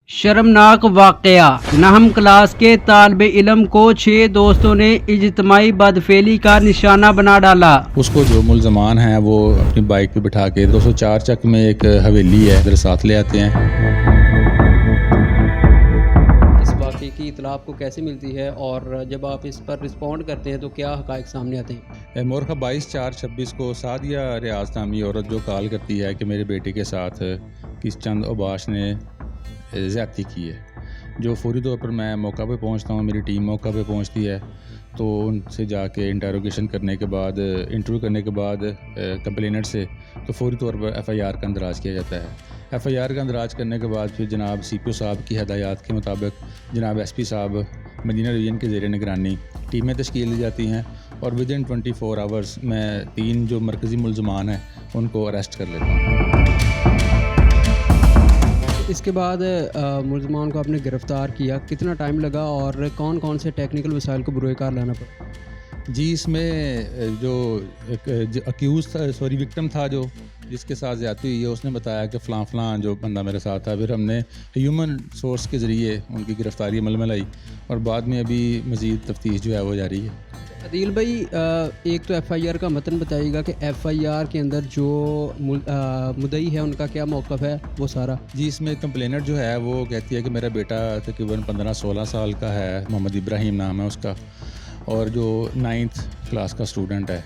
शर्मनाक वाकया। नहम क्लास के तालिब इल्म को 6 दोस्तों ने इज्तिमाई बदफेली का निशाना बना डाला। उसको जो मुल्ज़मान हैं वो अपनी बाइक पे बिठा के 204 चक में एक हवेली है उधर साथ ले आते हैं। इस वाकये की इत्तला आपको कैसे मिलती है और जब आप इस पर रिस्पॉन्ड करते हैं तो क्या हक़ाइक़ सामने आते हैं? मोरखा 22/4/26 को सादिया रियाज नामी औरत जो कॉल करती है कि मेरे बेटे के साथ किस चंद अबाश ने ज़्यादती की है। जो फौरी तौर पर मैं मौका पे पहुंचता हूं, मेरी टीम मौका पे पहुंचती है तो उनसे जाके इंटरोगेशन करने के बाद, इंटरव्यू करने के बाद कंप्लेनेंट से तो फौरी तौर पर FIR का अंदराज किया जाता है। FIR का अंदराज करने के बाद फिर जनाब CPO साहब की हदायत के मुताबिक जनाब SP साहब मदीना डिवीज़न के ज़ेरे निगरानी टीमें तश्कील दी जाती हैं और विदिन 24 आवर्स मैं 3 जो मरकज़ी मुल्ज़मान हैं उनको अरेस्ट कर लेता हूँ। इसके बाद मुल्ज़मान को आपने गिरफ़्तार किया, कितना टाइम लगा और कौन कौन से टेक्निकल वसाइल को बुरोकार लाना पड़ा? जी, इसमें जो एक अक्यूज़ था, सॉरी विक्टिम था जो जिसके साथ ज़्यादती हुई है, उसने बताया कि फ़लाँ जो बंदा मेरे साथ था। फिर हमने ह्यूमन सोर्स के ज़रिए उनकी गिरफ़्तारी अमल में लाई और बाद में अभी मज़ीद तफ्तीश जो है वो जारी है। अदील भाई, एक तो FIR का मतन बताइएगा कि FIR के अंदर जो मुद्दई है उनका क्या मौक़िफ़ है वो सारा? जी, इसमें कंप्लेनेंट जो है वो कहती है कि मेरा बेटा तकरीबन 15-16 साल का है, मोहम्मद इब्राहिम नाम है उसका, और जो 9th क्लास का स्टूडेंट है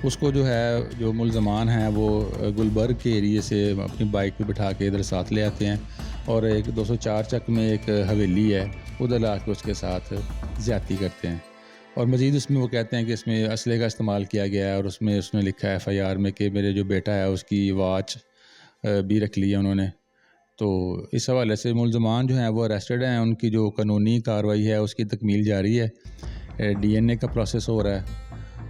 उसको जो है जो मुल्ज़मान हैं वो गुलबर्ग के एरिए से अपनी बाइक पे बिठा के इधर साथ ले आते हैं और एक 204 चक में एक हवेली है उधर ला के उसके साथ ज़्यादती करते हैं। और मज़ीद उसमें वो कहते हैं कि इसमें असले का इस्तेमाल किया गया है और उसमें उसने लिखा है FIR में कि मेरे जो बेटा है उसकी वॉच भी रख ली है उन्होंने। तो इस हवाले से मुल्ज़मान जो हैं वो अरेस्टेड हैं, उनकी जो कानूनी कार्रवाई है उसकी तकमील जारी है, DNA का प्रोसेस हो रहा है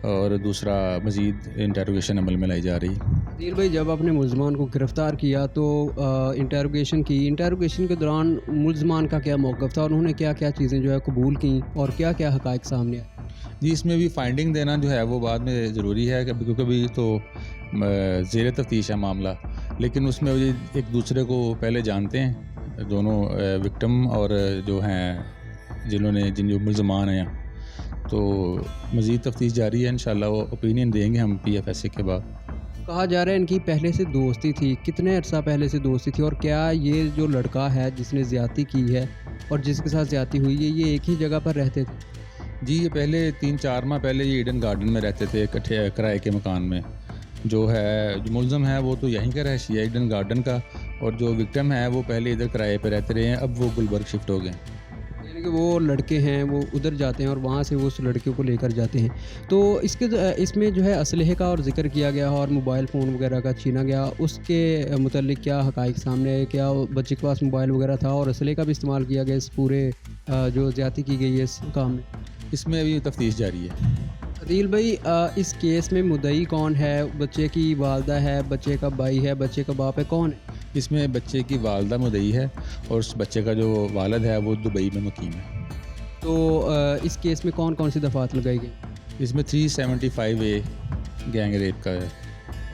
और दूसरा मज़ीद इंटरोगेशन अमल में लाई जा रही है। अदील भाई, जब आपने मुल्ज़मान को गिरफ़्तार किया तो इंटरोगेशन के दौरान मुल्ज़मान का क्या मौक़िफ़ था और उन्होंने क्या क्या चीज़ें जो है कबूल की और क्या क्या हक़ाइक़ सामने आए? जी, इसमें भी फाइंडिंग देना जो है वो बाद में ज़रूरी है क्योंकि अभी तो ज़ेर तफ्तीश है मामला, लेकिन उसमें एक दूसरे को पहले जानते हैं दोनों विक्टिम और जो हैं जिन जो मुल्ज़मान हैं। तो मज़ीद तफ्तीश जारी है, इंशाल्लाह वो ओपिनियन देंगे हम PFSA के बाद। कहा जा रहा है इनकी पहले से दोस्ती थी, कितने अरसा पहले से दोस्ती थी और क्या ये जो लड़का है जिसने ज़्यादती की है और जिसके साथ ज़्यादती हुई है ये एक ही जगह पर रहते थे? जी, ये पहले 3-4 माह पहले ये ईडन गार्डन में रहते थे इकट्ठे किराए के मकान में। जो मुल्ज़म है वो तो यहीं का रहशी है ईडन गार्डन का, और जो विक्टिम है वो पहले इधर किराए पे रहते रहे हैं, अब वो गुलबर्ग शिफ्ट हो गए। यानी कि वो लड़के हैं वो उधर जाते हैं और वहाँ से वो उस लड़के को लेकर जाते हैं। तो इसमें जो है असलहे का और ज़िक्र किया गया और मोबाइल फ़ोन वगैरह का छीना गया, उसके मुतल्लिक क्या हक़ाइक़ सामने आए? क्या बच्चे के पास मोबाइल वगैरह था और असलहे का भी इस्तेमाल किया गया इस पूरे जो ज़्यादती की गई है इस काम में? इसमें अभी तफ्तीश जारी है। अदील भाई, इस केस में मुद्दई कौन है? बच्चे की वालदा है, बच्चे का भाई है, बच्चे का बाप है, कौन है? इसमें बच्चे की वालदा मुद्दई है और उस बच्चे का जो वालिद है वो दुबई में मुकीम है। तो इस केस में कौन कौन सी दफ़ात लगाई गई? इसमें 375A गैंग रेप का है।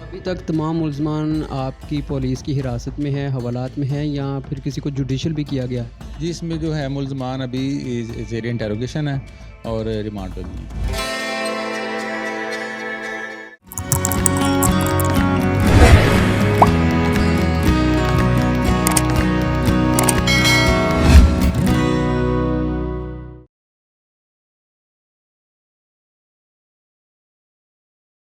अभी तक तमाम मुल्ज़मान आपकी पुलिस की हिरासत में हैं, हवालात में हैं या फिर किसी को जुडिशल भी किया गया? जी, इसमें जो है मुल्ज़मान अभी ज़ेरे इंटरोगेशन है और रिमांड पर भी हैं।